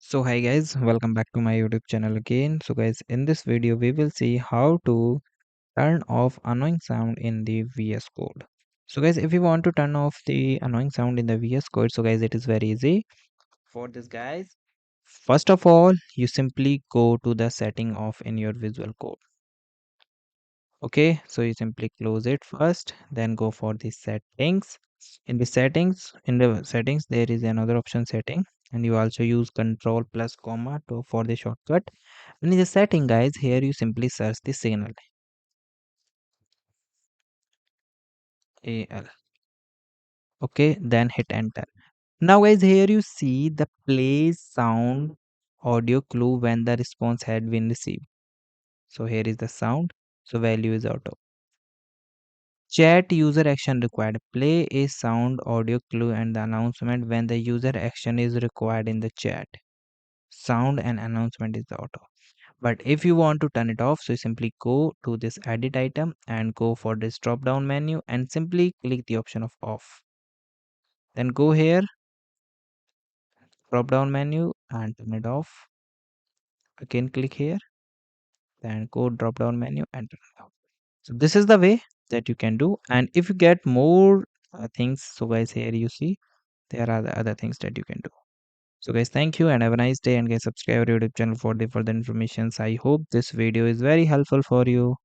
So hi guys, welcome back to my YouTube channel again. So guys, in this video we will see how to turn off annoying sound in the VS Code. So guys, if you want to turn off the annoying sound in the VS Code, so guys, it is very easy. For this guys, first of all, you simply go to the setting of in your Visual Code. Okay, so you simply close it first, then go for the settings. In the settings there is another option setting, and you also use control plus comma to for the shortcut. And in the setting guys, here you simply search the signal al. Okay, then hit enter. Now guys, here you see the play sound audio clue when the response had been received. So here is the sound, so value is auto. Chat user action required. Play a sound audio clue and the announcement when the user action is required in the chat. Sound and announcement is the auto. But if you want to turn it off, so you simply go to this edit item and go for this drop down menu and simply click the option of off. Then go here, drop down menu and turn it off. Again click here, then go drop down menu and turn it off. So this is the way that you can do. And if you get more things, so guys, here you see there are the other things that you can do. So guys, thank you and have a nice day, and guys, subscribe our YouTube channel for the further informations. I hope this video is very helpful for you.